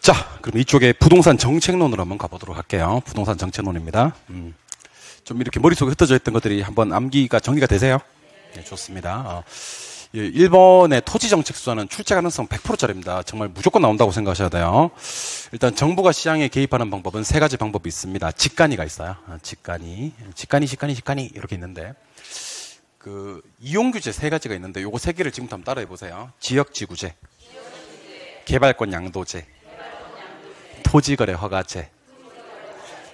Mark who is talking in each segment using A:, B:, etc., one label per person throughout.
A: 자, 그럼 이쪽에 부동산 정책론으로 한번 가보도록 할게요. 부동산 정책론입니다. 좀 이렇게 머릿속에 흩어져 있던 것들이 한번 암기가 정리가 되세요? 네, 좋습니다. 일본의 토지 정책 수사는 출제 가능성 100%짜리입니다. 정말 무조건 나온다고 생각하셔야 돼요. 일단 정부가 시장에 개입하는 방법은 세 가지 방법이 있습니다. 직간이가 있어요. 직간이 이렇게 있는데 이용 규제 세 가지가 있는데 요거 세 개를 지금부터 한번 따라해 보세요. 지역지구제, 개발권 양도제, 토지거래 허가제.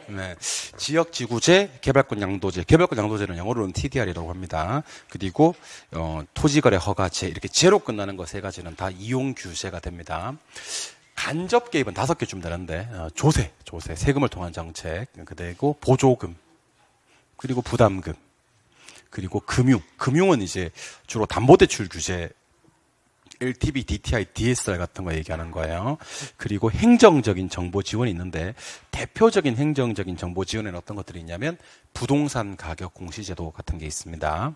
A: 네. 지역지구제, 개발권 양도제. 개발권 양도제는 영어로는 TDR이라고 합니다. 그리고 토지거래 허가제. 이렇게 제로 끝나는 거 세 가지는 다 이용 규제가 됩니다. 간접 개입은 5개 좀 되는데 조세, 세금을 통한 정책, 그리고 보조금, 그리고 부담금, 그리고 금융은 이제 주로 담보대출 규제, LTV, DTI, DSR 같은 거 얘기하는 거예요. 그리고 행정적인 정보 지원이 있는데 대표적인 행정적인 정보 지원에는 어떤 것들이 있냐면 부동산 가격 공시제도 같은 게 있습니다.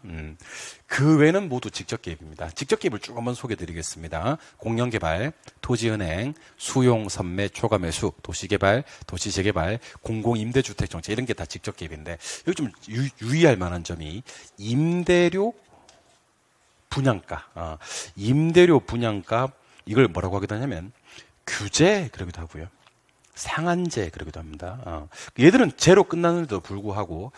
A: 그 외에는 모두 직접 개입입니다. 직접 개입을 쭉 한번 소개해드리겠습니다. 공영개발, 토지은행, 수용, 선매, 초과매수, 도시개발, 도시재개발, 공공임대주택 정책 이런 게 다 직접 개입인데 여기 좀 유의할 만한 점이 임대료 분양가, 임대료 분양가 이걸 뭐라고 하기도 하냐면 규제 그러기도 하고요. 상한제 그러기도 합니다. 얘들은 제로 끝나는데도 불구하고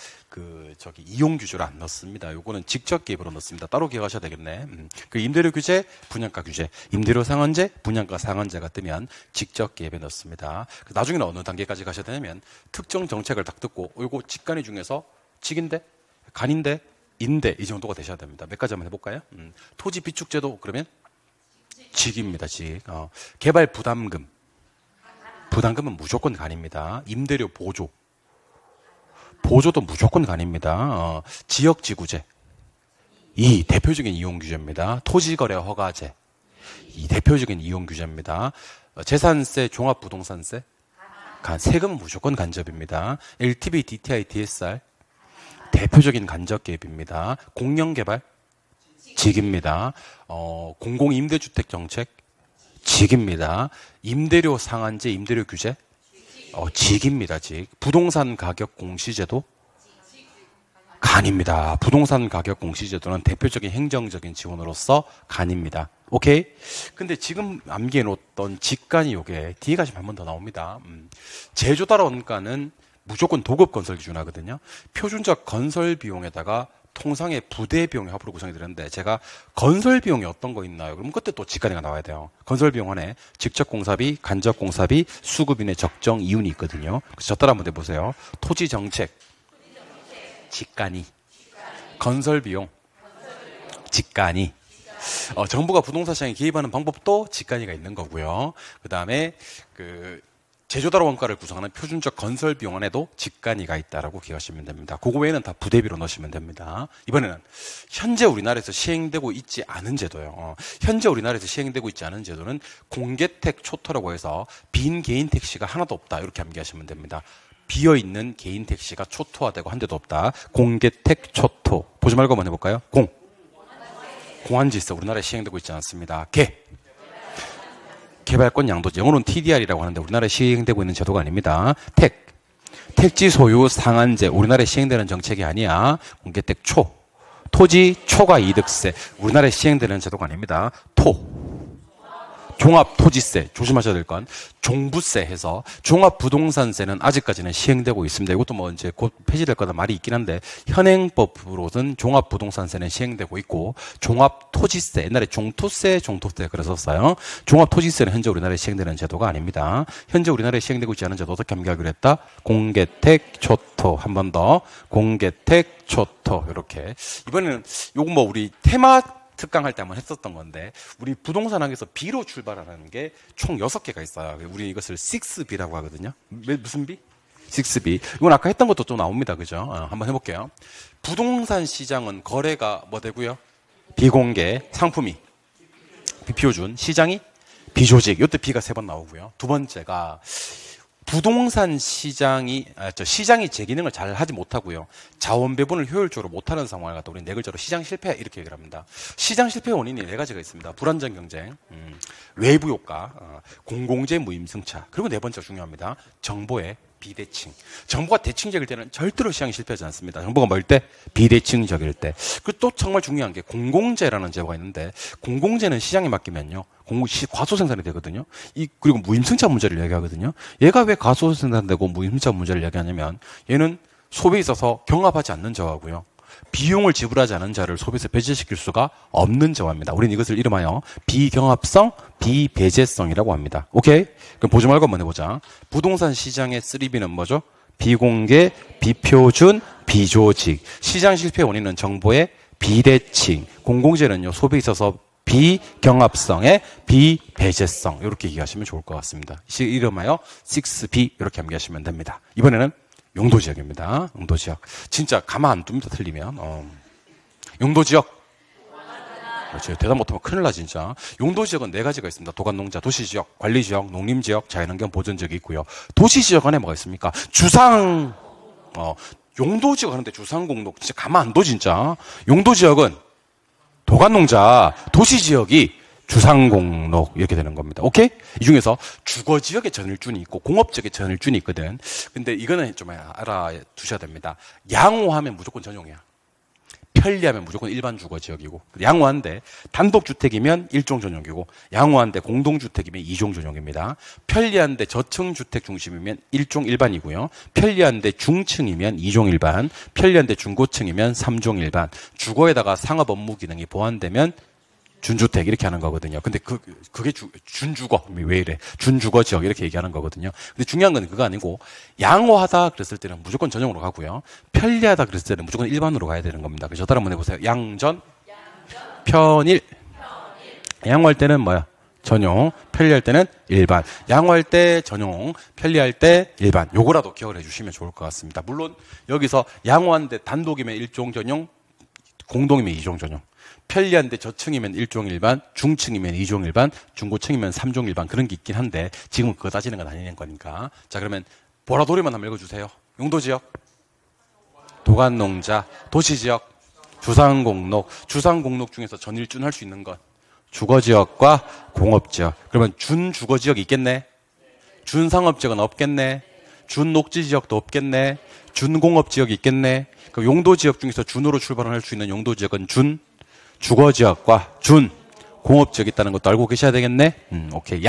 A: 이용 규제를 안 넣습니다. 요거는 직접 개입으로 넣습니다. 따로 기억하셔야 되겠네. 그 임대료 규제, 분양가 규제, 임대료 상한제, 분양가 상한제가 뜨면 직접 개입에 넣습니다. 나중에는 어느 단계까지 가셔야 되냐면 특정 정책을 딱 듣고 요거 직간이 중에서 직인데, 간인데, 인대 이 정도가 되셔야 됩니다. 몇 가지 한번 해볼까요? 토지 비축제도 그러면 직입니다. 직. 개발 부담금은 무조건 간입니다. 임대료 보조도 무조건 간입니다. 지역지구제 이 대표적인 이용 규제입니다. 토지거래 허가제 이 대표적인 이용 규제입니다. 재산세, 종합부동산세 간, 세금은 무조건 간접입니다. LTV, DTI, DSR 대표적인 간접 개입입니다. 공영개발 직입니다. 공공임대주택 정책 직입니다. 임대료 상한제, 임대료 규제 직입니다. 직. 부동산 가격 공시제도 간입니다. 부동산 가격 공시제도는 대표적인 행정적인 지원으로서 간입니다. 오케이? 근데 지금 암기해 놓았던 직간이 요게 뒤에 가시면 한 번 더 나옵니다. 제조 따라원가는 무조건 도급 건설 기준하거든요. 표준적 건설 비용에다가 통상의 부대 비용이 합으로 구성이 되는데 제가 건설 비용이 어떤 거 있나요? 그럼 그때 또 직간이가 나와야 돼요. 건설 비용 안에 직접 공사비, 간접 공사비, 수급인의 적정 이윤이 있거든요. 그래서 저 따라 한번 해보세요. 토지 정책, 직간이, 건설 비용, 직간이. 정부가 부동산 시장에 개입하는 방법도 직간이가 있는 거고요. 그 다음에 제조다라 원가를 구성하는 표준적 건설 비용 안에도 직간이가 있다라고 기억하시면 됩니다. 그거 외에는 다 부대비로 넣으시면 됩니다. 이번에는 현재 우리나라에서 시행되고 있지 않은 제도예요. 현재 우리나라에서 시행되고 있지 않은 제도는 공개택 초토라고 해서 빈 개인 택시가 하나도 없다. 이렇게 암기하시면 됩니다. 비어있는 개인 택시가 초토화되고 한 대도 없다. 공개택 초토. 보지 말고 한번 해볼까요? 공한질서 우리나라에 시행되고 있지 않습니다. 개발권 양도제, 영어로는 TDR이라고 하는데 우리나라에 시행되고 있는 제도가 아닙니다. 택지 소유 상한제, 우리나라에 시행되는 정책이 아니야. 공개택 토지 초과 이득세, 우리나라에 시행되는 제도가 아닙니다. 종합토지세, 조심하셔야 될 건 종부세 해서 종합부동산세는 아직까지는 시행되고 있습니다. 이것도 뭐 이제 곧 폐지될 거다 말이 있긴 한데 현행법으로는 종합부동산세는 시행되고 있고 종합토지세, 옛날에 종토세 그랬었어요. 종합토지세는 현재 우리나라에 시행되는 제도가 아닙니다. 현재 우리나라에 시행되고 있지 않은 제도 어떻게 암기하기로 했다? 공개택 초토. 한 번 더 공개택 초토. 이렇게 이번에는 요거 뭐 우리 테마 특강 할 때 한번 했었던 건데 우리 부동산학에서 B로 출발하는 게 총 6개가 있어요. 우리 이것을 6B라고 하거든요. 무슨 B? 6B. 이건 아까 했던 것도 좀 나옵니다. 그죠? 한번 해볼게요. 부동산 시장은 거래가 뭐 되고요? 비공개, 상품이 비표준, 시장이 비조직. 이때 B가 3번 나오고요. 두 번째가 부동산 시장이 제 기능을 잘 하지 못하고요. 자원 배분을 효율적으로 못하는 상황을 갖다 우리는 네 글자로 시장 실패 이렇게 얘기를 합니다. 시장 실패 원인이 네 가지가 있습니다. 불안정 경쟁, 외부 효과, 공공재 무임승차, 그리고 네 번째가 중요합니다. 정보의 비대칭. 정보가 대칭적일 때는 절대로 시장이 실패하지 않습니다. 정보가 뭐일 때? 비대칭적일 때. 그리고 또 정말 중요한 게 공공재라는 제도가 있는데, 공공재는 시장에 맡기면요, 과소 생산이 되거든요. 그리고 무임승차 문제를 이야기하거든요. 얘가 왜 과소 생산되고 무임승차 문제를 이야기하냐면, 얘는 소비에 있어서 경합하지 않는 저하고요, 비용을 지불하지 않은 자를 소비에서 배제시킬 수가 없는 저하입니다. 우리는 이것을 이름하여 비경합성, 비배제성이라고 합니다. 오케이? 그럼 보지 말고 한번 해보자. 부동산 시장의 3B는 뭐죠? 비공개, 비표준, 비조직. 시장 실패 원인은 정보의 비대칭. 공공재는요, 소비에 있어서 비경합성의 비배제성. 이렇게 얘기하시면 좋을 것 같습니다. 이름하여 6B 이렇게 암기하시면 됩니다. 이번에는 용도지역입니다. 용도지역. 진짜 가만 안 둡니다. 틀리면. 용도지역. 그렇죠. 대답 못하면 큰일 나, 진짜. 용도지역은 네 가지가 있습니다. 도관농자, 도시지역, 관리지역, 농림지역, 자연환경 보전지역이 있고요. 도시지역 안에 뭐가 있습니까? 용도지역 하는데 주상공록. 진짜 가만 안 둬, 진짜. 용도지역은 도관농자, 도시지역이 주상공록 이렇게 되는 겁니다. 오케이? 이 중에서 주거지역의 전일준이 있고 공업지역의 전일준이 있거든. 근데 이거는 좀 알아두셔야 됩니다. 양호하면 무조건 전용이야. 편리하면 무조건 일반 주거지역이고, 양호한데 단독주택이면 일종 전용이고, 양호한데 공동주택이면 이종 전용입니다. 편리한데 저층주택 중심이면 일종 일반이고요. 편리한데 중층이면 이종 일반, 편리한데 중고층이면 삼종 일반, 주거에다가 상업 업무 기능이 보완되면 준주택 이렇게 하는 거거든요. 근데 그게 준주거, 왜 이래? 준주거 지역 이렇게 얘기하는 거거든요. 근데 중요한 건 그거 아니고, 양호하다 그랬을 때는 무조건 전용으로 가고요. 편리하다 그랬을 때는 무조건 일반으로 가야 되는 겁니다. 그래서 저따라 한번 해보세요. 양전, 편일. 양호할 때는 뭐야? 전용. 편리할 때는 일반. 양호할 때 전용, 편리할 때 일반. 요거라도 기억을 해주시면 좋을 것 같습니다. 물론 여기서 양호한데 단독이면 일종 전용, 공동이면 이종 전용. 편리한데 저층이면 일종 일반, 중층이면 이종 일반, 중고층이면 삼종 일반, 그런 게 있긴 한데 지금은 그거 따지는 건 아니는 거니까. 자, 그러면 보라돌이만 한번 읽어주세요. 용도지역, 도관농자, 도시지역, 주상공록. 주상공록 중에서 전일준 할 수 있는 것, 주거지역과 공업지역. 그러면 준주거지역이 있겠네? 준상업지역은 없겠네? 준녹지지역도 없겠네? 준공업지역이 있겠네? 그 용도지역 중에서 준으로 출발할 수 있는 용도지역은 주거지역과 준, 공업지역이 있다는 것도 알고 계셔야 되겠네? 오케이.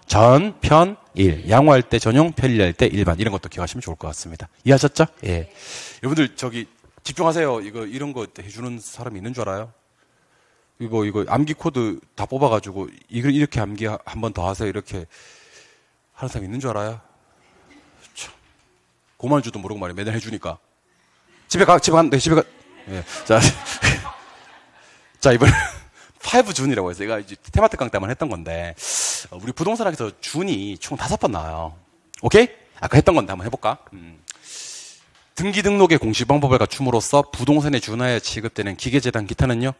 A: 전, 편, 일. 양호할 때 전용, 편리할 때 일반. 이런 것도 기억하시면 좋을 것 같습니다. 이해하셨죠? 예. 여러분들, 집중하세요. 이런 거 해주는 사람이 있는 줄 알아요? 이거 암기 코드 다 뽑아가지고, 이렇게 암기 한 번 더 하세요. 이렇게 하는 사람이 있는 줄 알아요? 참. 고만 줄도 모르고 말이야. 매달 해주니까. 집에 가. 예. 자, 이번에 5준이라고 해서 제가 이제 테마트 강의 때만 했던 건데, 우리 부동산학에서 준이 총 5번 나와요. 오케이? 아까 했던 건데 한번 해볼까? 등기 등록의 공시 방법을 갖춤으로써 부동산에 준하여 취급되는 기계재단 기타는요?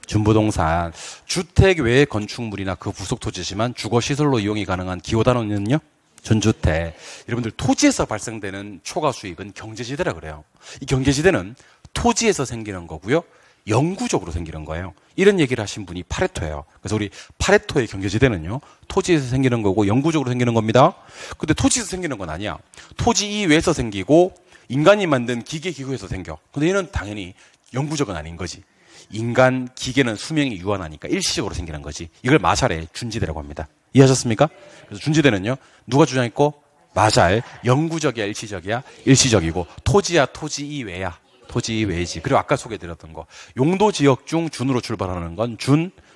A: 준부동산. 주택 외의 건축물이나 그 부속 토지지만 주거시설로 이용이 가능한 기호단원은요? 준주택. 여러분들, 토지에서 발생되는 초과 수익은 경제지대라 그래요. 이 경제지대는 토지에서 생기는 거고요, 영구적으로 생기는 거예요. 이런 얘기를 하신 분이 파레토예요. 그래서 우리 파레토의 경제지대는요, 토지에서 생기는 거고 영구적으로 생기는 겁니다. 근데 토지에서 생기는 건 아니야. 토지 이외에서 생기고 인간이 만든 기계 기구에서 생겨. 근데 얘는 당연히 영구적은 아닌 거지. 인간 기계는 수명이 유한하니까 일시적으로 생기는 거지. 이걸 마샬의 준지대라고 합니다. 이해하셨습니까? 그래서 준지대는요, 누가 주장했고? 마샬. 영구적이야, 일시적이야? 일시적이고, 토지야, 토지 이외야. 토지 외지. 그리고 아까 소개해드렸던 거, 용도지역 중 준으로 출발하는 건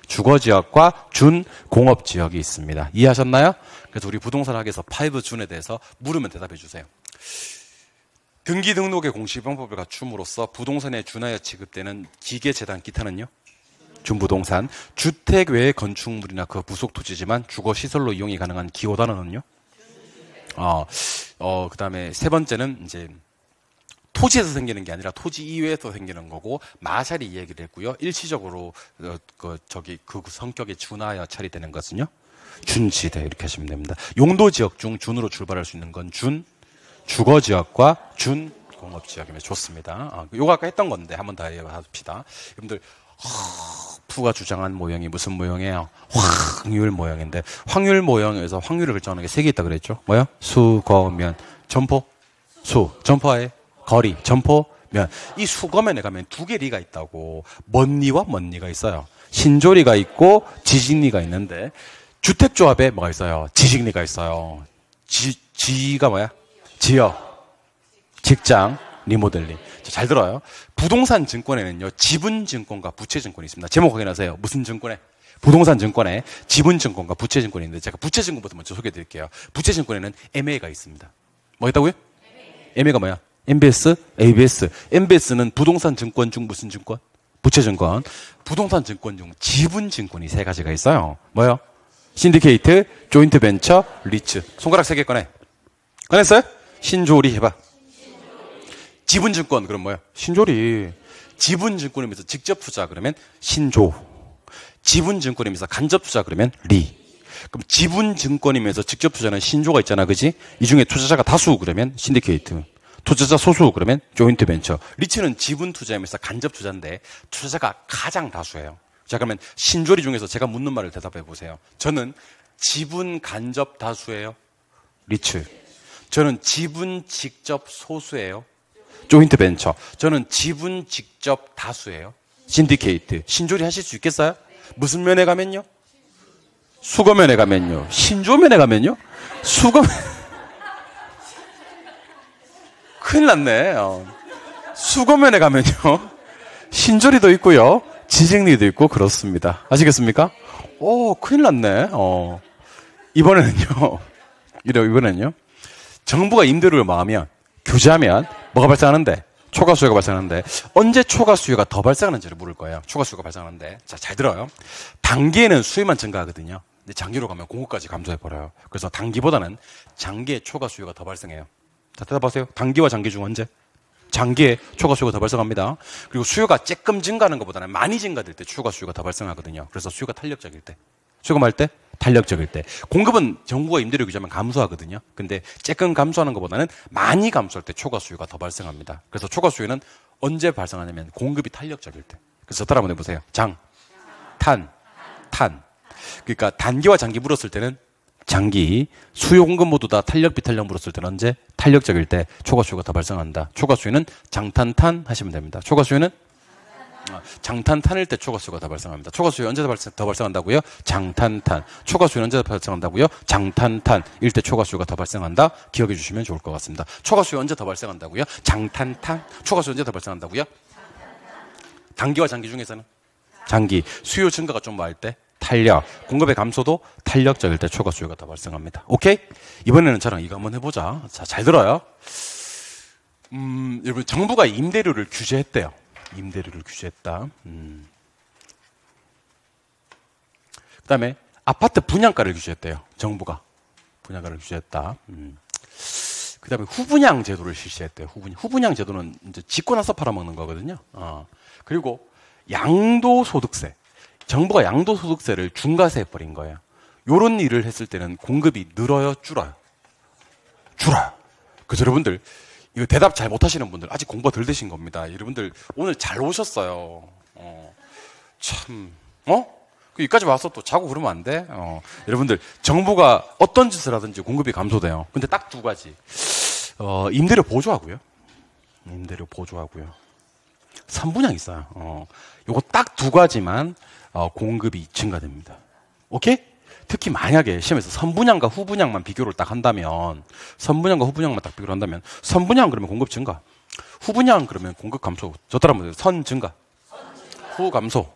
A: 주거지역과 공업지역이 있습니다. 이해하셨나요? 그래서 우리 부동산학에서 5준에 대해서 물으면 대답해 주세요. 등기 등록의 공시 방법을 갖춤으로써 부동산에 준하여 취급되는 기계재단 기타는요? 준부동산. 주택 외의 건축물이나 그 부속 토지지만 주거시설로 이용이 가능한 기호단원은요? 그 다음에 세 번째는 이제 토지에서 생기는 게 아니라 토지 이외에서 생기는 거고, 마샬이 이 얘기를 했고요. 일시적으로 그 성격에 준하여 처리되는 것은요, 준지대 이렇게 하시면 됩니다. 용도 지역 중 준으로 출발할 수 있는 건 준, 주거 지역과 준 공업 지역이면 좋습니다. 요거 아까 했던 건데 한 번 더 해봅시다. 여러분들 푸가 주장한 모형이 무슨 모형이에요? 확률 모형인데 확률 모형에서 확률을 결정하는 게 세 개 있다 그랬죠? 뭐야? 수, 거, 면, 점포, 수, 점포와의 거리, 점포, 면. 이 수거면에 가면 두 개 리가 있다고. 먼 리와 먼 리가 있어요. 신조리가 있고 지직리가 있는데 주택조합에 뭐가 있어요? 지직리가 있어요. 지가 뭐야? 지역, 직장, 리모델링. 잘 들어요. 부동산 증권에는요, 지분 증권과 부채 증권이 있습니다. 제목 확인하세요. 무슨 증권에? 부동산 증권에 지분 증권과 부채 증권이 있는데 제가 부채 증권부터 먼저 소개해 드릴게요. 부채 증권에는 MA가 있습니다. 뭐 있다고요? MA가 뭐야? MBS, ABS. MBS는 부동산 증권 중 무슨 증권? 부채 증권. 부동산 증권 중 지분 증권이 세 가지가 있어요. 뭐요? 신디케이트, 조인트 벤처, 리츠. 손가락 세 개 꺼내. 꺼냈어요? 신조리 해봐. 지분증권 그럼 뭐야? 신조리. 지분증권이면서 직접 투자 그러면 신조. 지분증권이면서 간접 투자 그러면 리. 그럼 지분증권이면서 직접 투자는 신조가 있잖아, 그지? 이 중에 투자자가 다수 그러면 신디케이트. 투자자 소수 그러면 조인트 벤처. 리츠는 지분 투자이면서 간접 투자인데 투자자가 가장 다수예요. 자, 그러면 신조리 중에서 제가 묻는 말을 대답해 보세요. 저는 지분 간접 다수예요. 리츠. 저는 지분 직접 소수예요. 조인트 벤처. 저는 지분 직접 다수예요. 신디케이트. 신조리 하실 수 있겠어요? 무슨 면에 가면요? 수거면에 가면요. 신조면에 가면요? 수거면. 큰일 났네. 수거면에 가면요. 신조리도 있고요. 지직리도 있고 그렇습니다. 아시겠습니까? 오, 큰일 났네. 이번에는요. 정부가 임대료를 마하면 규제하면 뭐가 발생하는데? 초과 수요가 발생하는데 언제 초과 수요가 더 발생하는지를 물을 거예요. 초과 수요가 발생하는데 자, 잘 들어요. 단기에는 수요만 증가하거든요. 근데 장기로 가면 공급까지 감소해버려요. 그래서 단기보다는 장기에 초과 수요가 더 발생해요. 자, 대답하세요. 단기와 장기 중 언제? 장기에 초과 수요가 더 발생합니다. 그리고 수요가 조금 증가하는 것보다는 많이 증가될 때 초과 수요가 더 발생하거든요. 그래서 수요가 탄력적일 때. 수요가 말 때? 탄력적일 때. 공급은 정부가 임대료 규제하면 감소하거든요. 근데 조금 감소하는 것보다는 많이 감소할 때 초과 수요가 더 발생합니다. 그래서 초과 수요는 언제 발생하냐면 공급이 탄력적일 때. 그래서 따라 한번 해보세요. 장, 탄. 그러니까 단기와 장기 물었을 때는 장기, 수요 공급 모두 다 탄력 비탄력 물었을 때는 언제? 탄력적일 때 초과 수요가 더 발생한다. 초과 수요는 장탄탄 하시면 됩니다. 초과 수요는 장탄탄일 때 초과 수요가 더 발생합니다. 초과 수요 언제 더 발생한다고요? 장탄탄. 초과 수요 언제 더 발생한다고요? 장탄탄일 때 초과 수요가 더 발생한다. 기억해 주시면 좋을 것 같습니다. 초과 수요 언제 더 발생한다고요? 장탄탄. 초과 수요 언제 더 발생한다고요? 단기와 장기 중에서는 장기. 수요 증가가 좀 많을 때 탄력. 공급의 감소도 탄력적일 때 초과 수요가 더 발생합니다. 오케이? 이번에는 저랑 이거 한번 해보자. 자, 잘 들어요. 여러분, 정부가 임대료를 규제했대요. 임대료를 규제했다. 그 다음에 아파트 분양가를 규제했대요. 정부가. 분양가를 규제했다. 그 다음에 후분양 제도를 실시했대요. 후분양 제도는 이제 짓고 나서 팔아먹는 거거든요. 그리고 양도소득세. 정부가 양도소득세를 중과세해 버린 거예요. 요런 일을 했을 때는 공급이 늘어요, 줄어요? 줄어요. 그래서 여러분들, 이거 대답 잘 못하시는 분들 아직 공부가 덜 되신 겁니다. 여러분들 오늘 잘 오셨어요. 여기까지 와서 또 자고 그러면 안 돼. 여러분들 정부가 어떤 짓을 하든지 공급이 감소돼요. 근데 딱 두 가지. 임대료 보조하고요. 선분양 있어요. 요거 딱 두 가지만 공급이 증가됩니다. 오케이? 특히 만약에 시험에서 선분양과 후분양만 비교를 딱 한다면, 선분양 그러면 공급 증가, 후분양 그러면 공급 감소. 저 따라 한번 선 증가, 후 감소.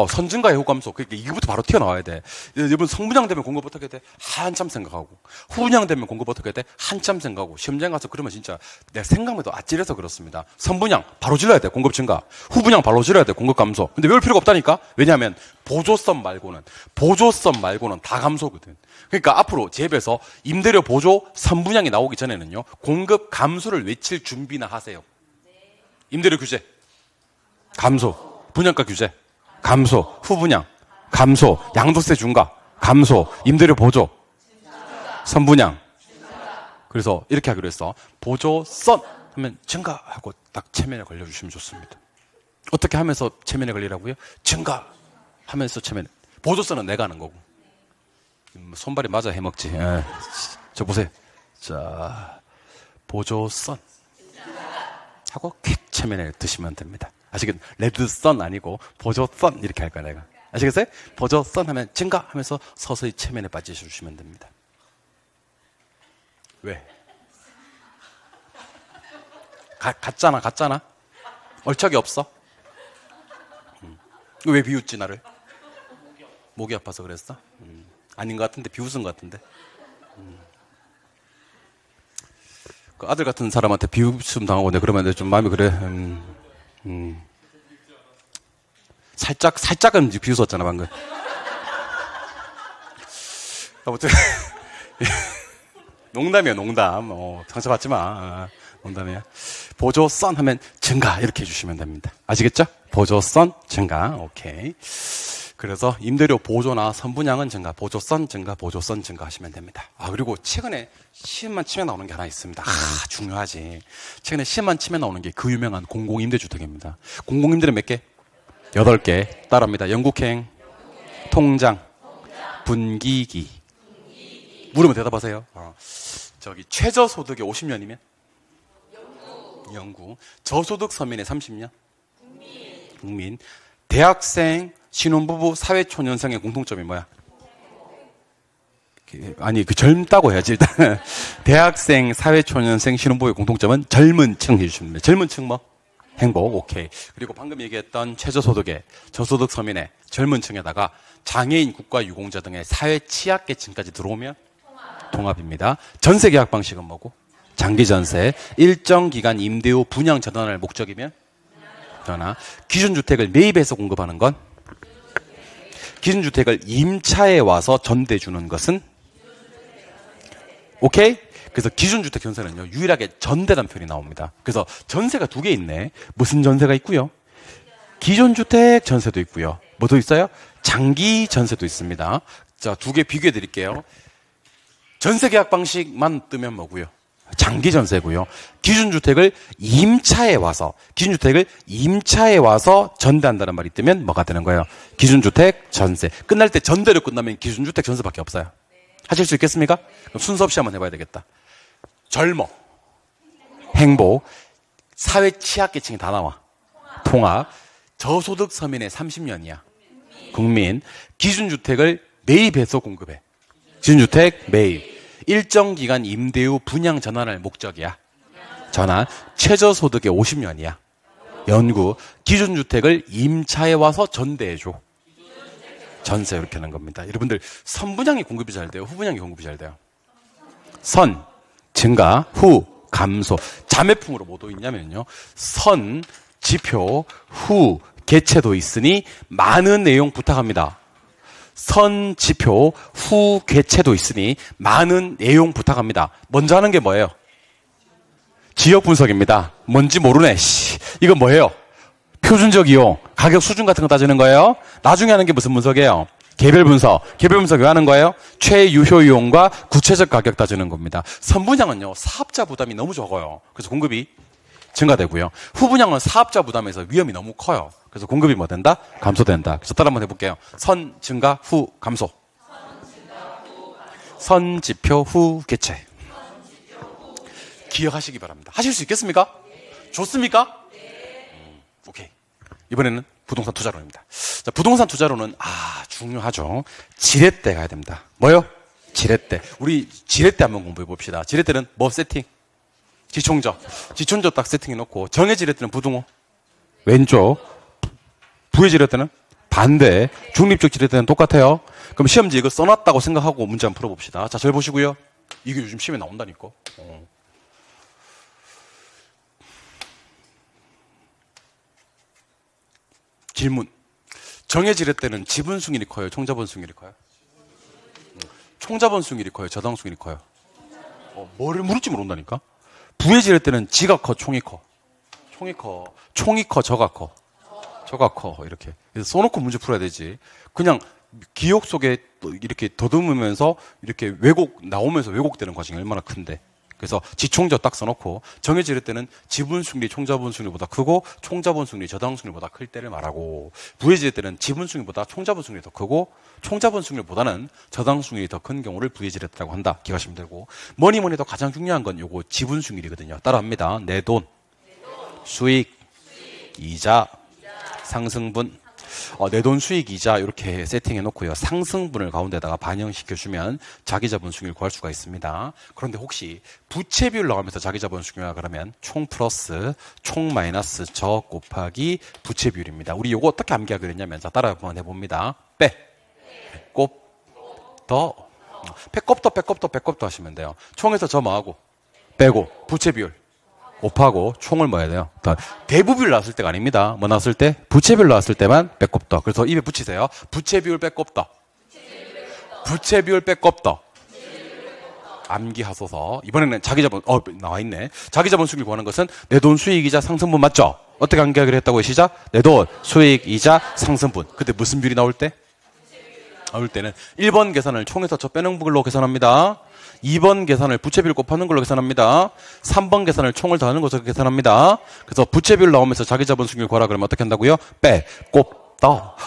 A: 선 증가의 후 감소. 그러니까 이거부터 바로 튀어나와야 돼. 여러분, 선분양 되면 공급 어떻게 돼? 한참 생각하고. 후분양 되면 공급 어떻게 돼? 한참 생각하고. 시험장 가서 그러면 진짜 내 생각만 해도 아찔해서 그렇습니다. 선분양 바로 질러야 돼. 공급 증가. 후분양 바로 질러야 돼. 공급 감소. 근데 외울 필요가 없다니까? 왜냐하면 보조선 말고는 다 감소거든. 그러니까 앞으로 제입에서 임대료 보조 선분양이 나오기 전에는요, 공급 감소를 외칠 준비나 하세요. 임대료 규제 감소, 분양가 규제 감소, 후분양 감소, 양도세 중과 감소, 임대료 보조, 선분양. 그래서 이렇게 하기로 했어. 보조선 하면 증가하고 딱 체면에 걸려주시면 좋습니다. 어떻게 하면서 체면에 걸리라고요? 증가하면서 체면에. 보조선은 내가 하는 거고. 손발이 맞아 해먹지. 예. 저 보세요. 자, 보조선 하고 퀵 체면에 드시면 됩니다. 아시겠? 레드선 아니고 보조선 이렇게 할 거야 내가. 아시겠어요? 보조선 하면 증가하면서 서서히 체면에 빠지셔주시면 됩니다. 왜? 갔잖아. 얼척이 없어? 왜 비웃지 나를? 목이 아파서 그랬어? 아닌 것 같은데 비웃은 것 같은데. 그 아들 같은 사람한테 비웃음 당하고 내가 그러면 좀 마음이 그래. 살짝은 비웃었잖아 방금. 아무튼 농담이야 농담. 상처받지 마. 농담이야. 보조선 하면 증가 이렇게 해주시면 됩니다. 아시겠죠? 보조선 증가. 오케이. 그래서 임대료 보조나 선분양은 증가, 보조선 증가, 보조선 증가 하시면 됩니다. 그리고 최근에 시험만 치면 나오는 게 하나 있습니다. 중요하지. 최근에 시험만 치면 나오는 게 그 유명한 공공임대주택입니다. 공공임대는 몇 개? 8개. 따라합니다. 영국행, 통장, 분기기. 물으면 대답하세요. 최저소득이 50년이면? 영구. 저소득 서민의 30년? 국민. 대학생, 신혼부부, 사회초년생의 공통점이 뭐야? 아니, 젊다고 해야지, 일단. 대학생, 사회초년생, 신혼부부의 공통점은 젊은 층 해주시면 됩니다. 젊은 층 뭐? 행복, 오케이. 그리고 방금 얘기했던 최저소득의, 저소득 서민의 젊은 층에다가 장애인, 국가유공자 등의 사회 취약계층까지 들어오면 통합입니다. 전세 계약 방식은 뭐고? 장기전세. 일정 기간 임대 후 분양 전환을 목적이면? 전환. 기준주택을 매입해서 공급하는 건? 기준주택을 임차에 와서 전대주는 것은? 오케이? 그래서 기준주택 전세는요, 유일하게 전대란 표현이 나옵니다. 그래서 전세가 2개 있네. 무슨 전세가 있고요? 기존주택 전세도 있고요. 뭐도 있어요? 장기 전세도 있습니다. 자, 2개 비교해 드릴게요. 전세 계약 방식만 뜨면 뭐고요? 장기 전세고요. 기준주택을 임차에 와서 전대한다는 말이 뜨면 뭐가 되는 거예요? 기준주택 전세. 끝날 때 전대로 끝나면 기준주택 전세밖에 없어요. 하실 수 있겠습니까? 그럼 순서 없이 한번 해봐야 되겠다. 젊어, 행복, 사회 취약계층이 다 나와. 통합. 저소득 서민의 30년이야. 국민. 기준주택을 매입해서 공급해. 기준주택 매입. 일정 기간 임대 후 분양 전환을 목적이야. 전환. 최저소득의 50년이야. 연구. 기준주택을 임차에 와서 전대해줘. 전세 이렇게 하는 겁니다. 여러분들 선분양이 공급이 잘 돼요? 후분양이 공급이 잘 돼요? 선, 증가, 후, 감소. 자매품으로 뭐도 있냐면요. 선, 지표, 후, 개체도 있으니 많은 내용 부탁합니다. 선, 지표, 후, 개체도 있으니 많은 내용 부탁합니다. 먼저 하는 게 뭐예요? 지역 분석입니다. 뭔지 모르네. 이건 뭐예요? 표준적 이용, 가격 수준 같은 거 따지는 거예요. 나중에 하는 게 무슨 분석이에요? 개별 분석. 개별 분석 왜 하는 거예요? 최유효 이용과 구체적 가격 따지는 겁니다. 선분양은요, 사업자 부담이 너무 적어요. 그래서 공급이 증가되고요. 후분양은 사업자 부담에서 위험이 너무 커요. 그래서 공급이 뭐 된다? 감소된다. 그래서 따라 한번 해볼게요. 선, 증가, 후, 감소. 선, 지표, 후, 개체. 기억하시기 바랍니다. 하실 수 있겠습니까? 좋습니까? 오케이. 이번에는 부동산 투자론입니다. 자, 부동산 투자론은 중요하죠. 지렛대 가야 됩니다. 뭐요? 지렛대. 우리 지렛대 한번 공부해 봅시다. 지렛대는 뭐 세팅? 지총적. 지총적 딱 세팅해 놓고 정의 지렛대는 부등호. 왼쪽. 부의 지렛대는 반대. 중립적 지렛대는 똑같아요. 그럼 시험지 이거 써놨다고 생각하고 문제 한번 풀어봅시다. 자, 잘 보시고요. 이게 요즘 시험에 나온다니까. 질문. 정의 지렛대는 지분수익률이 커요? 총자본수익률이 커요? 총자본수익률이 커요? 저당수익률이 커요? 뭐를 물을지 모른다니까? 부의 지렛대는 지가 커? 총이 커? 총이 커? 저가 커? 저가 커. 이렇게. 그래서 써놓고 문제 풀어야 되지. 그냥 기억 속에 또 이렇게 더듬으면서 이렇게 나오면서 왜곡되는 과정이 얼마나 큰데. 그래서 지총저 딱 써놓고 정해질 때는 지분수익률이 총자본수익률보다 크고 총자본수익률이 저당수익률보다 클 때를 말하고, 부해질 때는 지분수익률보다 총자본수익률이 더 크고 총자본수익률보다는 저당수익률이 더 큰 경우를 부해질했다고 한다. 기억하시면 되고, 뭐니 해도 가장 중요한 건 요거 지분수익률이거든요. 따라합니다. 내 돈, 수익, 이자, 상승분. 내 돈 수익 이자 이렇게 세팅해 놓고요. 상승분을 가운데다가 반영시켜주면 자기자본 수익률 구할 수가 있습니다. 그런데 혹시 부채 비율 나오면서 자기자본 수익률 그러면 총 플러스 총 마이너스 저 곱하기 부채 비율입니다. 우리 요거 어떻게 암기하기로 했냐면, 자, 따라 한번 해봅니다. 빼꼽더 하시면 돼요. 총에서 저 뭐하고 빼고 부채 비율 곱하고 총을 뭐 해야 돼요? 대부비율 나왔을 때가 아닙니다. 뭐 나왔을 때? 부채비율 나왔을 때만 빼꼽더. 그래서 입에 붙이세요. 부채비율 빼꼽더. 부채비율 빼꼽더. 암기하소서. 이번에는 자기자본, 나와있네. 자기자본 수익을 구하는 것은 내 돈 수익이자 상승분 맞죠? 어떻게 암기하기로 했다고요? 시작. 내 돈 수익이자 상승분. 근데 무슨 비율이 나올 때? 나올 때는 1번 계산을 총에서 저 빼는 걸로 계산합니다. 2번 계산을 부채비율 곱하는 걸로 계산합니다. 3번 계산을 총을 더하는 것으로 계산합니다. 그래서 부채비율 나오면서 자기자본 수익률 구하라 그러면 어떻게 한다고요? 빼꼽더,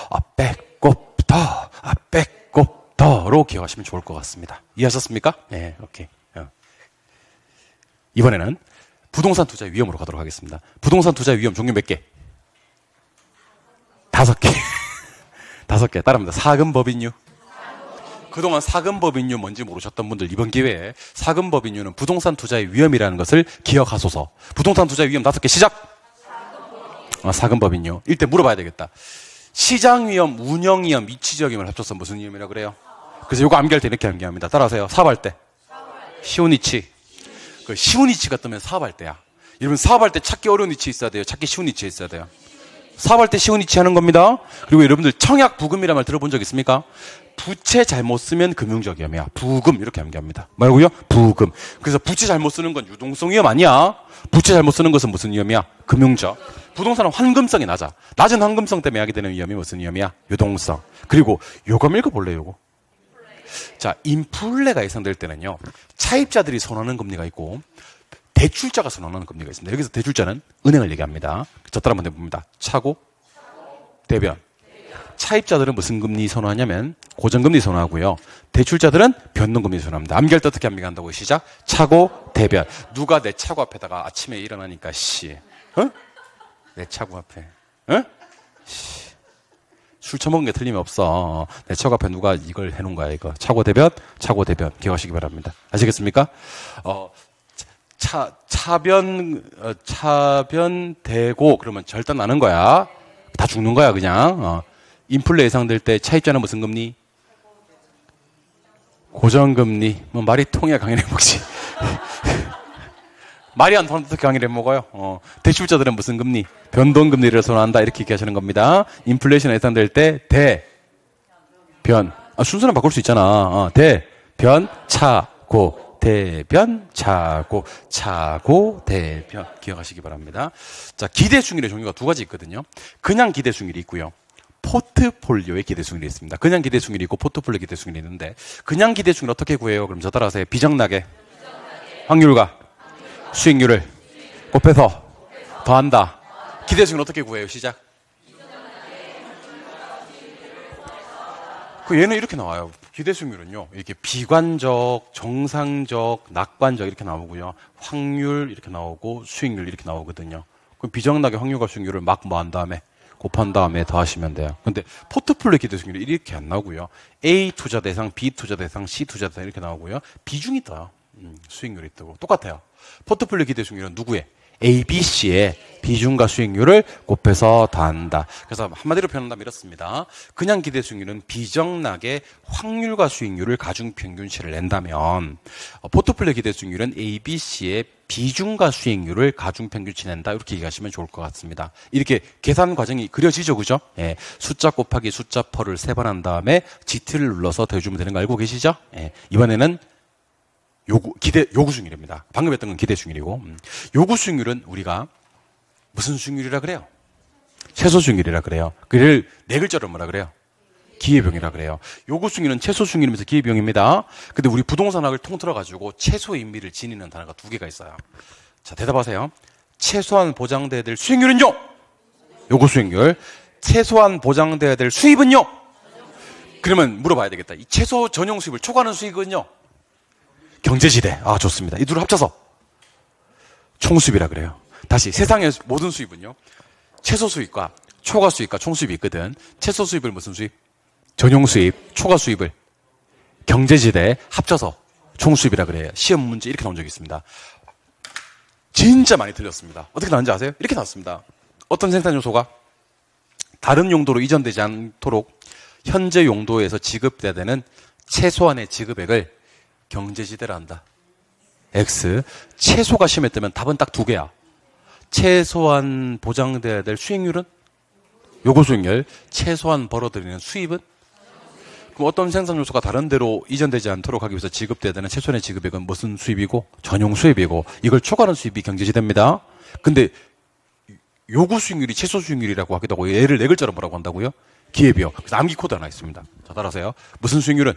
A: 빼꼽더로 기억하시면 좋을 것 같습니다. 이해하셨습니까? 네, 오케이. 이번에는 부동산 투자의 위험으로 가도록 하겠습니다. 부동산 투자의 위험 종류 몇 개? 5개. 5개. 따라합니다. 사금법인류. 그동안 사금법인류 뭔지 모르셨던 분들, 이번 기회에 사금법인류는 부동산 투자의 위험이라는 것을 기억하소서. 부동산 투자의 위험 5개 시작! 사금법인류. 일단 물어봐야 되겠다. 시장 위험, 운영 위험, 이치적 위험을 합쳐서 무슨 위험이라고 그래요? 그래서 이거 암기할 때 이렇게 암기합니다. 따라하세요. 사업할 때. 쉬운 이치. 그 쉬운 이치가 뜨면 사업할 때야. 여러분 사업할 때 찾기 어려운 이치 있어야 돼요. 찾기 쉬운 이치 있어야 돼요. 사업할 때 쉬운 이치 하는 겁니다. 그리고 여러분들 청약 부금이라는 말 들어본 적 있습니까? 부채 잘못 쓰면 금융적 위험이야. 부금 이렇게 암기합니다. 뭐라고요? 부금. 그래서 부채 잘못 쓰는 건 유동성 위험 아니야. 부채 잘못 쓰는 것은 무슨 위험이야? 금융적. 부동산은 환금성이 낮아. 낮은 환금성 때문에 하게 되는 위험이 무슨 위험이야? 유동성. 그리고 요거 읽어볼래요, 요거. 자, 인플레가 예상될 때는요, 차입자들이 선호하는 금리가 있고 대출자가 선호하는 금리가 있습니다. 여기서 대출자는 은행을 얘기합니다. 저 따라 한번 해봅니다. 차고, 대변. 차입자들은 무슨 금리 선호하냐면 고정금리 선호하고요. 대출자들은 변동금리 선호합니다. 암기할 때 어떻게 암기한다고요? 시작. 차고, 대변. 누가 내 차고 앞에다가 아침에 일어나니까 내 차고 앞에 술 처먹은 게 틀림없어. 내 차고 앞에 누가 이걸 해놓은 거야, 이거. 차고, 대변. 기억하시기 바랍니다. 아시겠습니까? 차변되고 그러면 절단 나는 거야. 다 죽는 거야, 그냥. 인플레 예상될 때 차입자는 무슨 금리? 고정금리. 뭐 말이 통해야 강연해 먹지. 말이 안 통하면 어떻게 강연해 먹어요? 대출자들은 무슨 금리? 변동금리를 선호한다. 이렇게 얘기하시는 겁니다. 인플레이션 예상될 때 대변. 순서는 바꿀 수 있잖아. 대변, 차고. 대변, 차고, 대변. 기억하시기 바랍니다. 자, 기대수익률의 종류가 2가지 있거든요. 그냥 기대수익률이 있고요. 포트폴리오의 기대수익률이 있습니다. 그냥 기대수익률이 있고 포트폴리오 기대수익률이 있는데, 그냥 기대수익률 어떻게 구해요? 그럼 저 따라하세요. 비정락의 확률과 수익률을 곱해서 더한다. 기대수익률 어떻게 구해요? 시작. 얘는 이렇게 나와요. 기대수익률은요, 이렇게 비관적, 정상적, 낙관적 이렇게 나오고요. 확률 이렇게 나오고 수익률 이렇게 나오거든요. 그럼 비정락의 확률과 수익률을 막 한 다음에 곱한 다음에 더하시면 돼요. 근데 포트폴리오 기대수익률이 이렇게 안 나오고요. A 투자 대상, B 투자 대상, C 투자 대상 이렇게 나오고요. 비중이 떠요. 수익률이 뜨고 똑같아요. 포트폴리오 기대수익률은 누구의? A, B, C의 비중과 수익률을 곱해서 더한다. 그래서 한마디로 표현한다면 이렇습니다. 그냥 기대수익률은 비정락의 확률과 수익률을 가중평균치를 낸다면, 포트폴리오 기대수익률은 A, B, C의 비중과 수익률을 가중평균치 낸다. 이렇게 얘기하시면 좋을 것 같습니다. 이렇게 계산 과정이 그려지죠, 그죠? 예, 숫자 곱하기 숫자 퍼를 3번 한 다음에 GT를 눌러서 더해주면 되는 거 알고 계시죠? 예, 이번에는 요구 수익률입니다. 방금 했던 건 기대 수익률이고, 요구 수익률은 우리가 무슨 수익률이라 그래요? 최소 수익률이라 그래요. 그를 네 글자로 뭐라 그래요? 기회비용이라 그래요. 요구수익률은 최소수익률이면서 기회비용입니다. 근데 우리 부동산학을 통틀어가지고 최소임미를 지니는 단어가 두 개가 있어요. 자, 대답하세요. 최소한 보장돼야 될 수익률은요? 요구수익률. 최소한 보장돼야 될 수입은요? 그러면 물어봐야 되겠다. 이 최소 전용 수입을 초과하는 수익은요? 경제지대. 아, 좋습니다. 이 둘을 합쳐서 총수입이라 그래요. 다시 세상의 모든 수입은요? 최소 수입과 초과 수입과 총수입이 있거든. 최소 수입을 무슨 수입? 전용 수입, 초과 수입을 경제지대 합쳐서 총수입이라 그래요. 시험 문제 이렇게 나온 적이 있습니다. 진짜 많이 틀렸습니다. 어떻게 나왔는지 아세요? 이렇게 나왔습니다. 어떤 생산 요소가 다른 용도로 이전되지 않도록 현재 용도에서 지급돼야 되는 최소한의 지급액을 경제지대라 한다. X. 최소가 시험에 뜨면 답은 딱 두 개야. 최소한 보장돼야 될 수익률은? 요구수익률. 최소한 벌어들이는 수입은? 그럼 어떤 생산 요소가 다른 데로 이전되지 않도록 하기 위해서 지급돼야 되는 최소한의 지급액은 무슨 수입이고? 전용 수입이고. 이걸 초과하는 수입이 경제지대입니다. 근데 요구 수익률이 최소 수익률이라고 하기도 하고 얘를 네 글자로 뭐라고 한다고요? 기회비용. 그래서 암기 코드 하나 있습니다. 자, 따라하세요. 무슨 수익률은?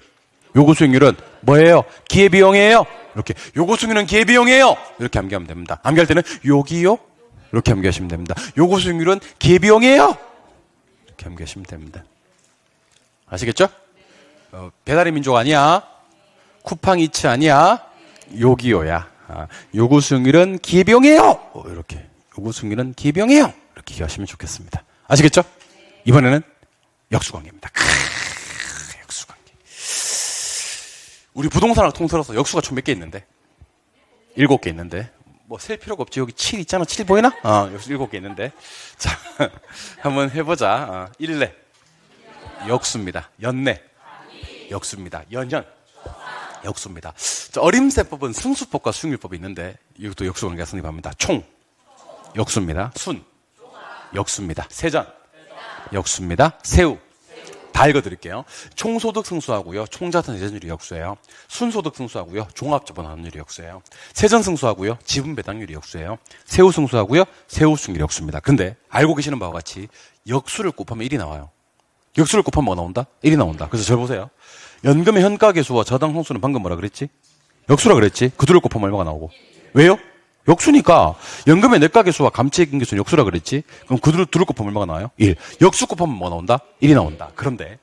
A: 요구 수익률은 뭐예요? 기회비용이에요. 이렇게 요구 수익률은 기회비용이에요. 이렇게 암기하면 됩니다. 암기할 때는 요기요? 이렇게 암기하시면 됩니다. 요구 수익률은 기회비용이에요. 이렇게 암기하시면 됩니다. 아시겠죠? 배달의 민족 아니야. 쿠팡이츠 아니야. 요기요야. 요구 수익률은 기회비용이에요. 이렇게. 요구 수익률은 기회비용이에요. 이렇게 기억하시면 좋겠습니다. 아시겠죠? 이번에는 역수관계입니다. 역수관계. 우리 부동산을 통틀어서 역수가 총 몇 개 있는데? 7개 있는데. 뭐 셀 필요가 없지. 여기 7 있잖아. 7 보이나? 역수 7개 있는데. 자, 한번 해보자. 일례. 역수입니다. 연내. 역수입니다. 연현. 역수입니다. 자, 어림세법은 승수법과 수익률법이 있는데 이것도 역수관계가 성립합니다. 총. 역수입니다. 순. 역수입니다. 세전. 역수입니다. 세우. 다 읽어드릴게요. 총소득 승수하고요. 총자산 예전율이 역수예요. 순소득 승수하고요. 종합자본 환율이 역수예요. 세전 승수하고요. 지분 배당률이 역수예요. 세우 승수하고요. 세우 수익률이 역수입니다. 그런데 알고 계시는 바와 같이 역수를 곱하면 1이 나와요. 역수를 곱하면 뭐가 나온다? 1이 나온다. 그래서 절 보세요. 연금의 현가계수와 저당 성수는 방금 뭐라 그랬지? 역수라 그랬지? 그 둘을 곱하면 얼마가 나오고. 왜요? 역수니까 연금의 내가계수와 감채액인계수는 역수라 그랬지? 그럼 그 둘을 곱하면 얼마가 나와요? 1. 역수 곱하면 뭐 나온다? 1이 나온다. 그런데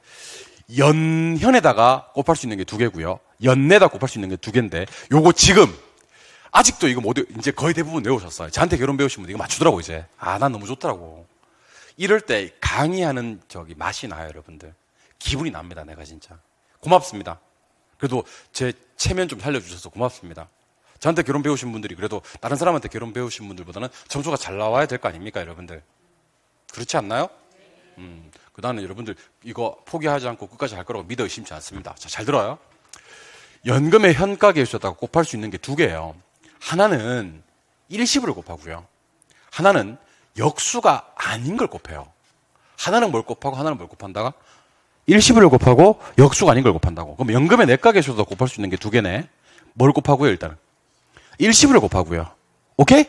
A: 연현에다가 곱할 수 있는 게 두 개고요. 연내다 곱할 수 있는 게 두 개인데 요거 지금 아직도 이거 모두 이제 거의 대부분 외우셨어요. 저한테 결혼 배우신 분들 이거 맞추더라고 이제. 난 너무 좋더라고. 이럴 때 강의하는 맛이 나요, 여러분들. 기분이 납니다, 내가 진짜. 고맙습니다. 그래도 제 체면 좀 살려주셔서 고맙습니다. 저한테 결혼 배우신 분들이 그래도 다른 사람한테 결혼 배우신 분들보다는 점수가 잘 나와야 될 거 아닙니까, 여러분들? 그렇지 않나요? 그 다음에 여러분들 이거 포기하지 않고 끝까지 할 거라고 믿어 의심치 않습니다. 자, 잘 들어요. 연금의 현가계수에다가 곱할 수 있는 게 두 개예요. 하나는 일시불을 곱하고요. 하나는 역수가 아닌 걸 곱해요. 하나는 뭘 곱하고 하나는 뭘 곱한다가? 일시불을 곱하고 역수가 아닌 걸 곱한다고. 그럼 연금의 내가계수에다 곱할 수 있는 게 두 개네. 뭘 곱하고요, 일단은? 일시불을 곱하고요. 오케이?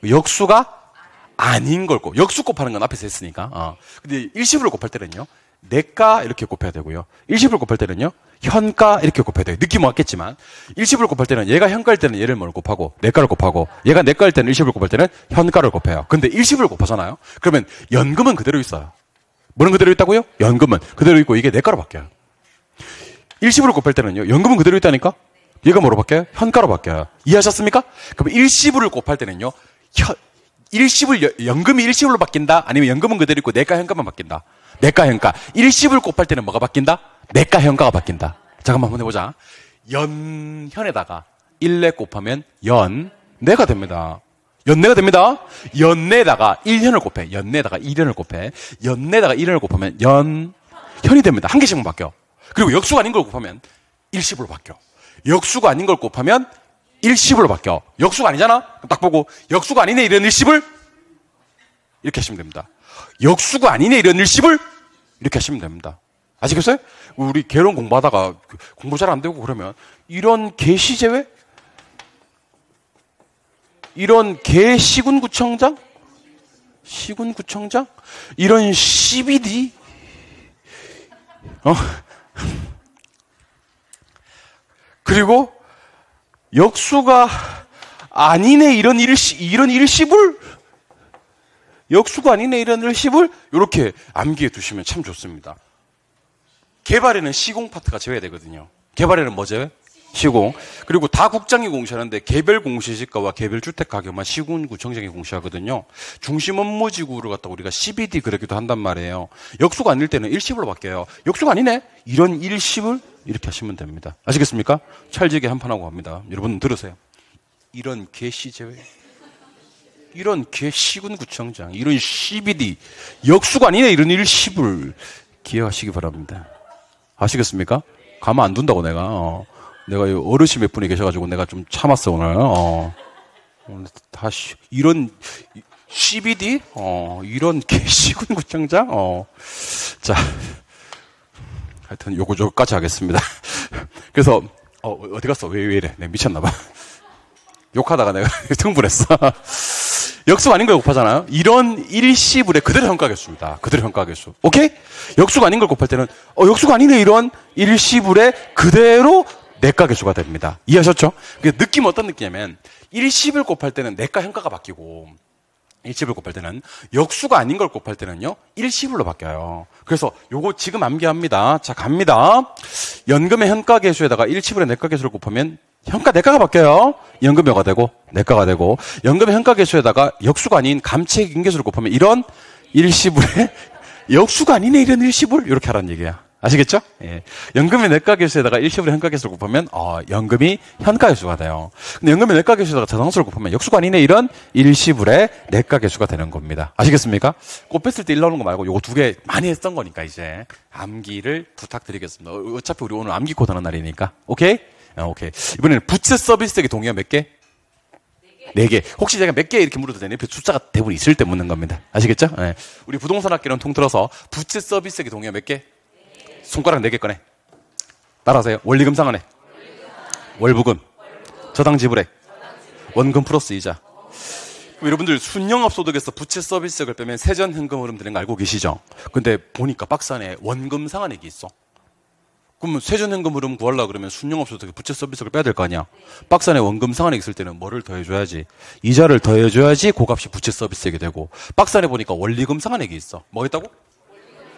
A: 역수가 아닌 걸 곱. 역수 곱하는 건 앞에서 했으니까. 근데 일시불을 곱할 때는요. 내가 이렇게 곱해야 되고요. 일시불을 곱할 때는요. 현가 이렇게 곱해야 돼요. 느낌 왔겠지만 일시불을 곱할 때는 얘가 현가일 때는 얘를 뭘 곱하고 내가를 곱하고 얘가 내가일 때는 일시불을 곱할 때는 현가를 곱해요. 근데 일시불을 곱하잖아요. 그러면 연금은 그대로 있어요. 뭐는 그대로 있다고요? 연금은 그대로 있고 이게 내가로 바뀌어요. 일시불을 곱할 때는요. 연금은 그대로 있다니까? 얘가 뭐로 바뀌어요? 현가로 바뀌어요. 이해하셨습니까? 그럼 일시불을 곱할 때는요. 연금이 일시불로 바뀐다? 아니면 연금은 그대로 있고 내가 현가만 바뀐다? 내가 현가. 일시불 곱할 때는 뭐가 바뀐다? 내가 현가가 바뀐다. 잠깐만 한번 해보자. 연현에다가 일내 곱하면 연내가 됩니다. 연내가 됩니다. 연내에다가 1현을 곱해. 연내에다가 1현을 곱해. 연내에다가 1현을 곱하면 연현이 됩니다. 한 개씩만 바뀌어. 그리고 역수가 아닌 걸 곱하면 일시불로 바뀌어. 역수가 아닌 걸 곱하면 일시불로 바뀌어. 역수가 아니잖아? 딱 보고 역수가 아니네 이런 일시불? 이렇게 하시면 됩니다. 역수가 아니네 이런 일시불? 이렇게 하시면 됩니다. 아시겠어요? 우리 개론 공부하다가 공부 잘 안 되고 그러면 이런 개시제외? 이런 개시군구청장? 시군구청장? 이런 CBD? 그리고 역수가 아니네 이런 일시불? 역수가 아니네 이런 일시불? 이렇게 암기해 두시면 참 좋습니다. 개발에는 시공 파트가 제외되거든요. 개발에는 뭐 제외? 시공. 그리고 다 국장이 공시하는데 개별 공시지가와 개별 주택 가격만 시군구청장이 공시하거든요. 중심 업무지구를 갖다 우리가 CBD 그러기도 한단 말이에요. 역수가 아닐 때는 일시불로 바뀌어요. 역수가 아니네? 이런 일시불? 이렇게 하시면 됩니다. 아시겠습니까? 찰지게 한판하고 갑니다. 여러분 들으세요. 이런 개시 제외. 이런 개시군구청장. 이런 CBD. 역수가 아니네? 이런 일시불. 기억하시기 바랍니다. 아시겠습니까? 가만 안 둔다고 내가. 내가 어르신 몇 분이 계셔가지고 내가 좀 참았어 오늘. 오늘 다시 이런 CBD, 이런 개시군구청장. 자, 하여튼 요거까지 하겠습니다. 그래서 어디 갔어? 왜 이래? 내가 미쳤나봐. 욕하다가 내가 흥분했어. 역수가 아닌 걸 곱하잖아요. 이런 일시불의 그대로 평가하겠습니다. 그대로 평가하겠수. 오케이? 역수가 아닌 걸 곱할 때는 역수가 아니네 이런 일시불의 그대로 내가 개수가 됩니다. 이해하셨죠? 느낌 어떤 느낌이냐면 일시불 곱할 때는 내가 현가가 바뀌고 일시불 곱할 때는 역수가 아닌 걸 곱할 때는요 일시불로 바뀌어요. 그래서 요거 지금 암기합니다. 자 갑니다. 연금의 현가 개수에다가 일시불의 내가 개수를 곱하면 현가 내가가 바뀌어요. 연금여가 되고 내가가 되고 연금의 현가 개수에다가 역수가 아닌 감채 인계수를 곱하면 이런 일시불의 역수가 아니네 이런 일시불 이렇게 하라는 얘기야. 아시겠죠? 예. 연금의 내가계수에다가 일시불의 현가계수를 곱하면 연금이 현가계수가 돼요. 근데 연금의 내가계수에다가 자산수를 곱하면 역수가 아니네 이런 일시불의 내가계수가 되는 겁니다. 아시겠습니까? 곱했을 때 1 나오는 거 말고 요거 두 개 많이 했던 거니까 이제 암기를 부탁드리겠습니다. 어차피 우리 오늘 암기 코드 하는 날이니까. 오케이? 오케이. 이번에는 부채 서비스액의 동의어 몇 개? 4개. 혹시 제가 몇 개 이렇게 물어도 되나요? 숫자가 대부분 있을 때 묻는 겁니다. 아시겠죠? 네. 우리 부동산 학기는 통틀어서 부채 서비스액의 동의어 몇 개? 손가락 4개 꺼내. 따라하세요. 원리금 상환액, 월부금, 저당 지불액, 원금 플러스 이자. 여러분들 순영업소득에서 부채 서비스액을 빼면 세전 현금 흐름 되는 거 알고 계시죠? 근데 보니까 박스 안에 원금 상환액이 있어. 그러면 세전 현금 흐름 구하려고 그러면 순영업소득에 부채 서비스액을 빼야 될 거 아니야? 박스 안에 원금 상환액 있을 때는 뭐를 더해줘야지? 이자를 더해줘야지 그 값이 부채 서비스액이 되고, 박스 안에 보니까 원리금 상환액이 있어. 뭐 있다고?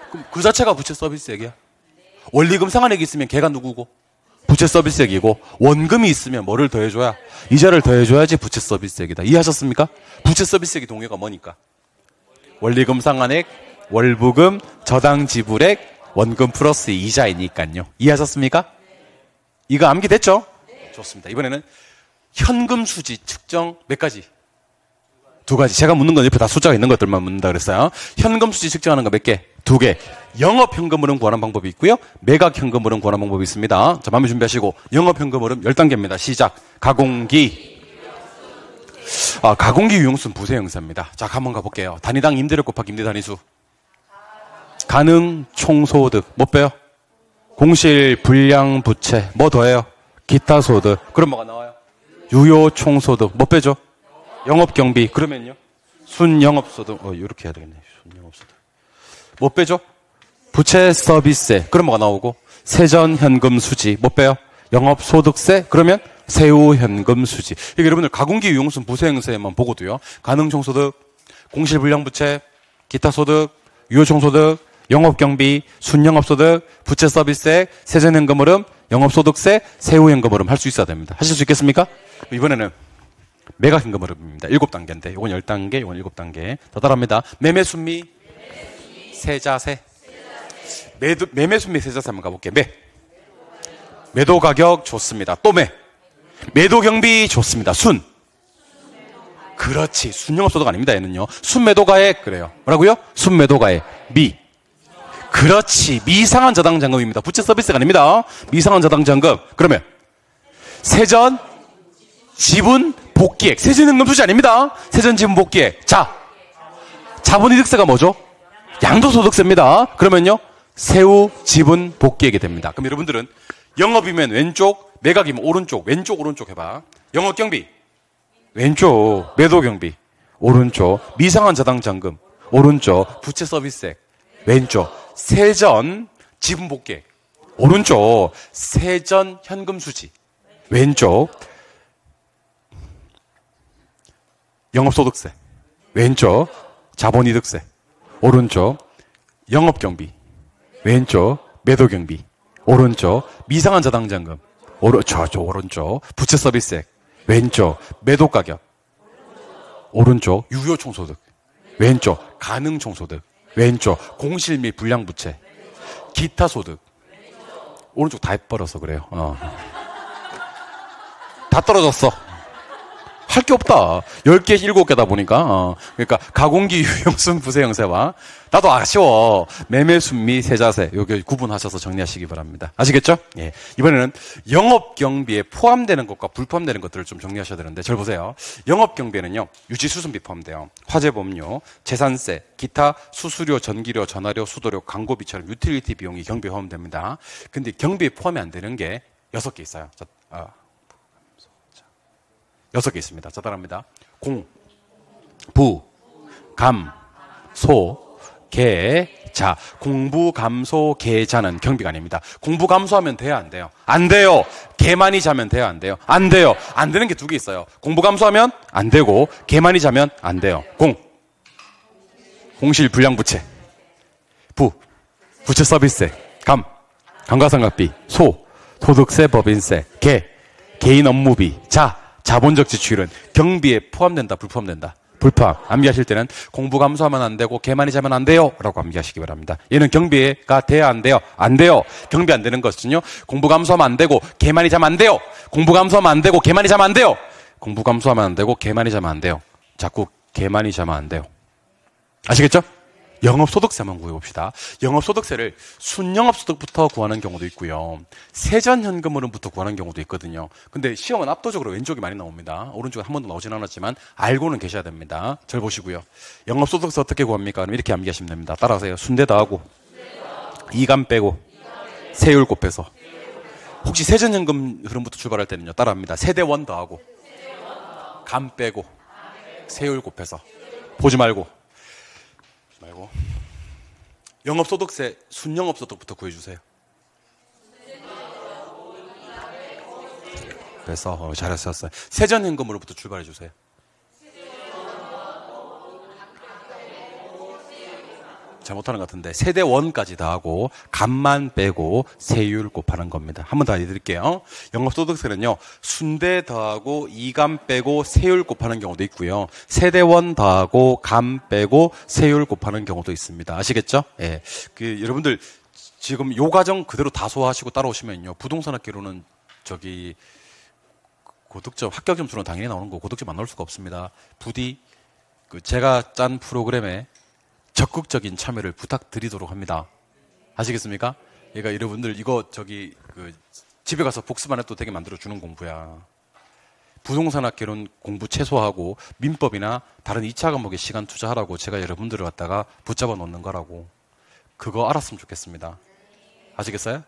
A: 그럼 그 자체가 부채 서비스액이야. 원리금 상환액이 있으면 걔가 누구고? 부채 서비스액이고, 원금이 있으면 뭐를 더해줘야? 이자를 더해줘야지 부채 서비스액이다. 이해하셨습니까? 부채 서비스액의 동의어가 뭐니까? 원리금 상환액, 월부금, 저당 지불액, 원금 플러스 이자이니까요. 이해하셨습니까? 이거 암기됐죠? 좋습니다. 이번에는 현금 수지 측정 몇 가지? 2가지. 제가 묻는 건 옆에 다 숫자가 있는 것들만 묻는다 그랬어요. 현금 수지 측정하는 거 몇 개? 2개. 영업 현금 흐름 구하는 방법이 있고요. 매각 현금 흐름 구하는 방법이 있습니다. 자, 마음에 준비하시고 영업 현금 흐름 10단계입니다. 시작. 가공기. 가공기 유용수는 부세 형사입니다. 자, 한번 가볼게요. 단위당 임대료 곱하기 임대 단위수. 가능 총소득. 뭐 빼요? 공실 불량 부채. 뭐 더해요? 기타 소득. 그럼 뭐가 나와요? 유효 총소득. 뭐 빼죠? 영업경비. 그러면요? 순영업소득. 이렇게 해야 되겠네. 순영업소득. 뭐 빼죠? 부채 서비스세. 그럼 뭐가 나오고? 세전 현금 수지. 뭐 빼요? 영업소득세. 그러면 세후 현금 수지. 이게 여러분들 가공기 유용순 부세행세만 보고도요. 가능총소득, 공실불량부채, 기타소득, 유효총소득, 영업경비, 순영업소득, 부채 서비스세, 세전 현금 흐름, 영업소득세, 세후 현금 흐름 할 수 있어야 됩니다. 하실 수 있겠습니까? 이번에는 매각 현금 흐름입니다. 7단계인데 이건 10단계, 이건 7단계. 더 따라합니다. 매매순미, 세자세. 매매순미 세자세 한번 가볼게요. 매도 가격 좋습니다. 또 매도 경비 좋습니다. 그렇지. 순영업소득 아닙니다. 얘는요. 순매도가액. 그래요. 뭐라고요? 순매도가액. 그렇지. 미상한 저당잔금입니다. 부채 서비스가 아닙니다. 미상한 저당잔금. 그러면 세전 지분 복귀액. 세전현금 수지 아닙니다. 세전 지분 복귀액. 자, 자본이득세가 뭐죠? 양도소득세입니다. 그러면요. 세후 지분 복귀액이 됩니다. 그럼 여러분들은 영업이면 왼쪽, 매각이면 오른쪽, 왼쪽, 오른쪽 해봐. 영업경비, 왼쪽, 매도경비, 오른쪽, 미상한 저당잔금, 오른쪽, 부채 서비스액, 왼쪽, 세전, 지분 복귀. 오른쪽. 세전 현금 수지. 왼쪽. 영업소득세. 왼쪽. 자본이득세. 오른쪽. 영업경비. 왼쪽. 매도경비. 오른쪽. 미상한 저당장금. 오른쪽. 부채 서비스액. 왼쪽. 매도가격. 오른쪽. 유효총소득. 왼쪽. 가능총소득. 왼쪽. 공실 및 불량부채. 기타소득. 오른쪽 다 해버려서 그래요. 다 떨어졌어. 할 게 없다. 10개, 7개다 보니까. 그러니까, 가공기 유형순 부세형세와, 나도 아쉬워. 매매순미 세자세. 여기 구분하셔서 정리하시기 바랍니다. 아시겠죠? 예. 이번에는 영업경비에 포함되는 것과 불포함되는 것들을 좀 정리하셔야 되는데, 잘 보세요. 영업경비에는요, 유지수선비 포함돼요. 화재보험료, 재산세, 기타, 수수료, 전기료, 전화료, 수도료, 광고비처럼 유틸리티 비용이 경비에 포함됩니다. 근데 경비에 포함이 안 되는 게 6개 있어요. 6개 있습니다. 자, 따라합니다. 공, 부, 감, 소, 계, 자. 공부, 감, 소, 계, 자는 경비가 아닙니다. 공부, 감소하면 돼요, 안 돼요? 안 돼요. 개 많이 자면 돼요, 안 돼요? 안 돼요. 안 되는 게 2개 있어요. 공부, 감소하면 안 되고, 개 많이 자면 안 돼요. 공실, 불량부채. 부채 서비스세. 감가상각비. 소득세, 법인세. 개인 업무비. 자본적 지출은 경비에 포함된다, 불포함된다? 불포함. 암기하실 때는 공부 감소하면 안 되고 개 많이 자면 안 돼요 라고 암기하시기 바랍니다. 얘는 경비가 돼야 안 돼요? 안 돼요. 경비 안 되는 것은요, 공부 감소하면 안 되고 개 많이 자면 안 돼요. 공부 감소하면 안 되고 개 많이 자면 안 돼요. 공부 감소하면 안 되고 개 많이 자면 안 돼요. 자꾸 개 많이 자면 안 돼요. 아시겠죠? 영업소득세만 구해봅시다. 영업소득세를 순영업소득부터 구하는 경우도 있고요. 세전현금으로부터 구하는 경우도 있거든요. 근데 시험은 압도적으로 왼쪽이 많이 나옵니다. 오른쪽은 한 번도 나오진 않았지만 알고는 계셔야 됩니다. 절 보시고요. 영업소득세 어떻게 구합니까? 그럼 이렇게 암기하시면 됩니다. 따라하세요. 순대 더하고 이감 빼고 세율 곱해서. 혹시 세전현금 흐름부터 출발할 때는요, 따라합니다. 세대원 더하고 감 빼고 세율 곱해서. 보지 말고 영업소득세 순영업소득부터 구해주세요. 그래서 잘하셨어요. 세전현금으로부터 출발해주세요. 잘못하는 것 같은데 세대원까지 다 하고 값만 빼고 세율 곱하는 겁니다. 한 번 더 알려드릴게요. 영업소득세는요, 순대 더하고 이감 빼고 세율 곱하는 경우도 있고요. 세대원 더하고 감 빼고 세율 곱하는 경우도 있습니다. 아시겠죠? 예. 여러분들 지금 요 과정 그대로 다 소화하시고 따라오시면요, 부동산학개론은 고득점, 합격 점수는 당연히 나오는 거, 고득점 안 나올 수가 없습니다. 부디 제가 짠 프로그램에 적극적인 참여를 부탁드리도록 합니다. 아시겠습니까? 그러니까 여러분들 이거 집에 가서 복습만 해도 되게 만들어주는 공부야. 부동산학개론 공부 최소화하고 민법이나 다른 2차 과목에 시간 투자하라고 제가 여러분들을 갖다가 붙잡아 놓는 거라고. 그거 알았으면 좋겠습니다. 아시겠어요?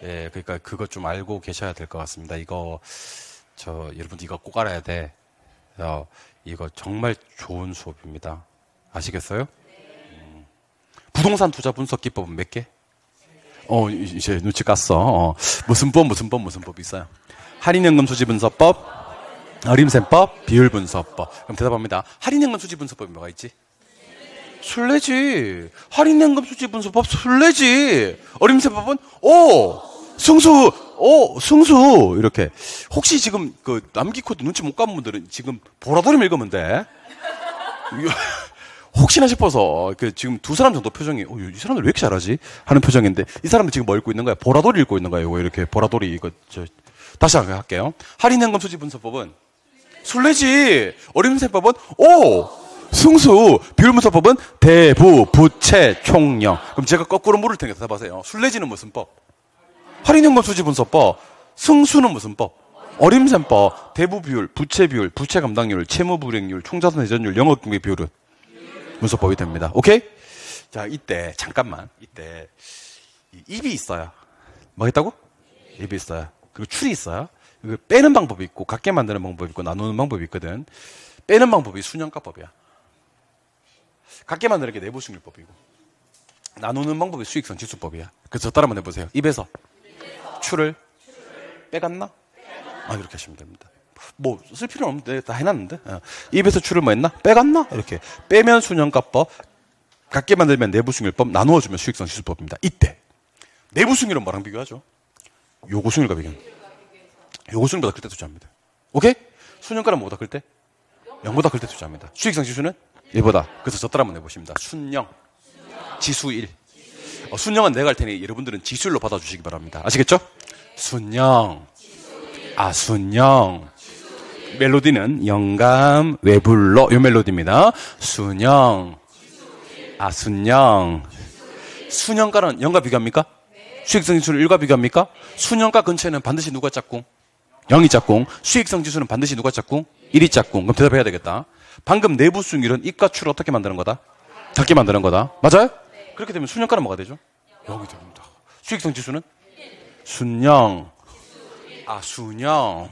A: 예, 그러니까 그거 좀 알고 계셔야 될 것 같습니다. 여러분들 이거 꼭 알아야 돼. 이거 정말 좋은 수업입니다. 아시겠어요? 부동산 투자 분석 기법은 몇 개? 이제 눈치 깠어. 무슨 법 있어요? 할인연금 수지 분석법, 어림셈법, 비율 분석법. 그럼 대답합니다. 할인연금 수지 분석법이 뭐가 있지? 순례지. 할인연금 수지 분석법 순례지. 어림셈법은 승수. 이렇게. 혹시 지금 남기 코드 눈치 못 간 분들은 지금 보라돌이 읽으면 돼. 혹시나 싶어서 지금 두 사람 정도 표정이 이 사람들 왜 이렇게 잘하지? 하는 표정인데 이 사람은 지금 뭐 읽고 있는 거야? 보라돌이 읽고 있는 거야. 이거 이렇게 보라돌이 다시 한번 할게요. 할인연금 수지 분석법은 순례지. 어림셈법은 승수. 비율 분석법은 대부, 부채, 총령. 그럼 제가 거꾸로 물을 테니까 대답하세요. 순례지는 무슨 법? 할인연금 수지 분석법. 승수는 무슨 법? 어림셈법. 대부 비율, 부채 비율, 부채 감당률, 채무 불이익률, 총자산 회전율, 영업경비 비율은 분석법이 됩니다. 오케이? 자, 이때 입이 있어요. 뭐 있다고? 입이 있어요. 그리고 출이 있어요. 그리고 빼는 방법이 있고 갖게 만드는 방법이 있고 나누는 방법이 있거든. 빼는 방법이 순영가법이야. 갖게 만드는 게 내부승률법이고 나누는 방법이 수익성 지수법이야. 그래서 따라 한번 해보세요. 입에서 추를 빼갔나? 이렇게 하시면 됩니다. 뭐 쓸 필요는 없는데 다 해놨는데. 입에서 추를 뭐 했나? 빼갔나? 이렇게 빼면 순영가법, 같게 만들면 내부승률법, 나누어주면 수익성 지수법입니다. 이때 내부승률은 뭐랑 비교하죠? 요구승률과 비교합니다. 요구승률보다 클 때 투자합니다. 오케이? 순영가는 뭐보다 클 때? 0보다 클 때 투자합니다. 수익성 지수는 1보다. 그래서 저 따라 한번 해보십니다. 순영, 지수 1. 순영은 내가 할 테니 여러분들은 지수일로 받아주시기 바랍니다. 아시겠죠? 순영, 순영. 멜로디는 영감, 외불로, 요 멜로디입니다. 순영, 순영. 순영가는 0과 비교합니까? 수익성 지수를 1과 비교합니까? 순영가 근처에는 반드시 누가 짝꿍? 0이 짝꿍. 수익성 지수는 반드시 누가 짝꿍? 1이 짝꿍. 그럼 대답해야 되겠다. 방금 내부 수익률은 입과 추를 어떻게 만드는 거다? 작게 만드는 거다. 맞아요? 그렇게 되면 순영가는 뭐가 되죠? 0이 됩니다. 수익성 지수는? 순영, 순영.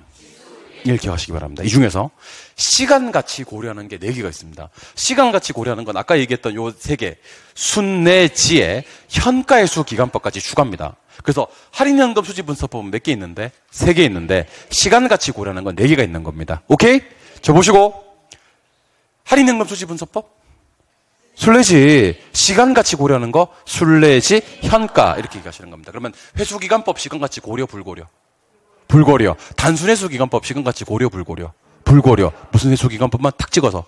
A: 이렇게 하시기 바랍니다. 이 중에서 시간같이 고려하는 게 4개가 있습니다. 시간같이 고려하는 건 아까 얘기했던 요 3개. 순내지의 현가회수 기간법까지 추가합니다. 그래서 할인연금 수지분석법은 몇 개 있는데? 3개 있는데 시간같이 고려하는 건 4개가 있는 겁니다. 오케이? 저 보시고 할인연금 수지분석법? 순내지. 시간같이 고려하는 거 순내지 현가 이렇게 얘기하시는 겁니다. 그러면 회수기간법 시간같이 고려 불고려? 불고려. 단순회수기간법 시간같이 고려 불고려? 불고려. 무슨 회수기간법만 탁 찍어서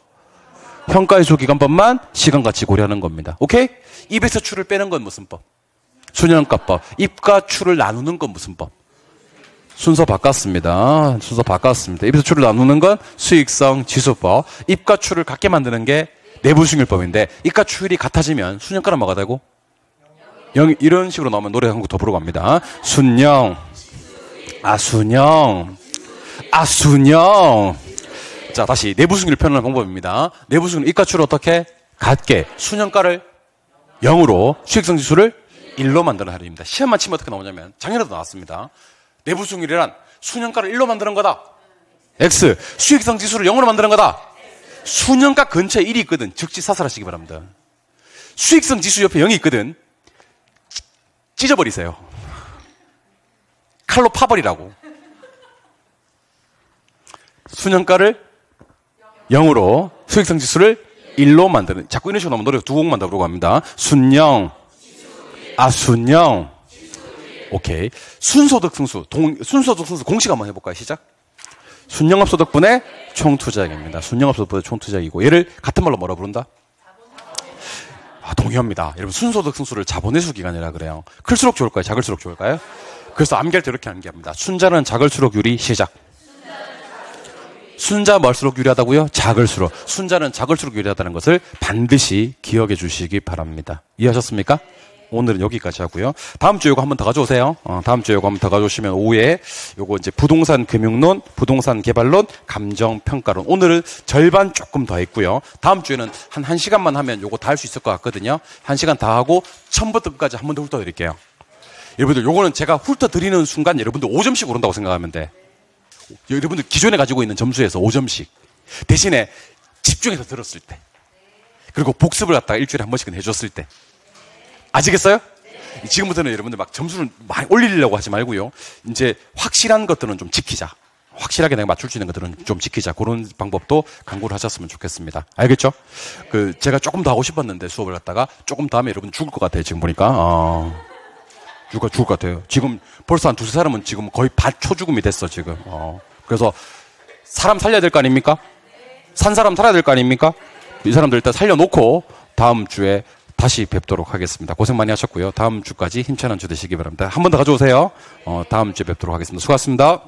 A: 현가회수기간법만 시간같이 고려하는 겁니다. 오케이? 입에서 추를 빼는 건 무슨 법? 순영가법. 입과 추를 나누는 건 무슨 법? 순서 바꿨습니다. 순서 바꿨습니다. 입에서 추를 나누는 건 수익성 지수법. 입과 추를 같게 만드는 게 내부승률법인데 입과 추율이 같아지면 순영가는 뭐가 되고? 0. 이런 식으로 나오면 노래 한 곡 더 부르고 갑니다. 순영, 순영, 순영. 자, 다시 내부승률 표현하는 방법입니다. 내부승률 입과 추를 어떻게? 같게. 순영가를 0으로, 수익성 지수를 1로 만드는 하루입니다. 시험만 치면 어떻게 나오냐면 작년에도 나왔습니다. 내부승률이란 순영가를 1로 만드는 거다. X. 수익성 지수를 0으로 만드는 거다. 순영가 근처에 1이 있거든. 즉시사살하시기 바랍니다. 수익성 지수 옆에 0이 있거든. 찢어버리세요. 칼로 파버리라고. 순영가를 0으로 수익성 지수를 1로 만드는. 자꾸 이런 식으로 나오면 노래 두 곡만 더 부르고 합니다. 순영, 순영. 오케이. 순소득 승수. 순소득 승수 공식 한번 해볼까요? 시작. 순영합소득분의 총투자액입니다. 순영합소득분의 총투자액이고 얘를 같은 말로 뭐라 부른다? 동의합니다. 여러분 순소득 승수를 자본회수 기간이라 그래요. 클수록 좋을까요? 작을수록 좋을까요? 그래서 암기할 때 이렇게 암기합니다. 순자는 작을수록 유리. 시작. 순자 멀수록 유리하다고요? 작을수록. 순자는 작을수록 유리하다는 것을 반드시 기억해 주시기 바랍니다. 이해하셨습니까? 오늘은 여기까지 하고요. 다음 주에 요거 한번 더 가져오세요. 다음 주에 요거 한번 더 가져오시면 오후에 요거 이제 부동산 금융론, 부동산 개발론, 감정평가론. 오늘은 절반 조금 더 했고요. 다음 주에는 한 1시간만 하면 요거 다 할 수 있을 것 같거든요. 1시간 다 하고 처음부터 끝까지 한 번 더 훑어드릴게요. 여러분들 요거는 제가 훑어드리는 순간 여러분들 5점씩 오른다고 생각하면 돼. 여러분들 기존에 가지고 있는 점수에서 5점씩. 대신에 집중해서 들었을 때. 그리고 복습을 갖다가 일주일에 한 번씩은 해줬을 때. 아시겠어요? 지금부터는 여러분들 막 점수를 많이 올리려고 하지 말고요. 이제 확실한 것들은 좀 지키자. 확실하게 내가 맞출 수 있는 것들은 좀 지키자. 그런 방법도 강구를 하셨으면 좋겠습니다. 알겠죠? 제가 조금 더 하고 싶었는데 수업을 갖다가 조금 더 하면 여러분 죽을 것 같아요. 지금 보니까. 죽을 것 같아요. 지금 벌써 한 두세 사람은 지금 거의 초죽음이 됐어, 지금. 그래서 사람 살려야 될 거 아닙니까? 산 사람 살아야 될 거 아닙니까? 이 사람들 일단 살려놓고 다음 주에 다시 뵙도록 하겠습니다. 고생 많이 하셨고요. 다음 주까지 힘찬 한 주 되시기 바랍니다. 한 번 더 가져오세요. 다음 주에 뵙도록 하겠습니다. 수고하셨습니다.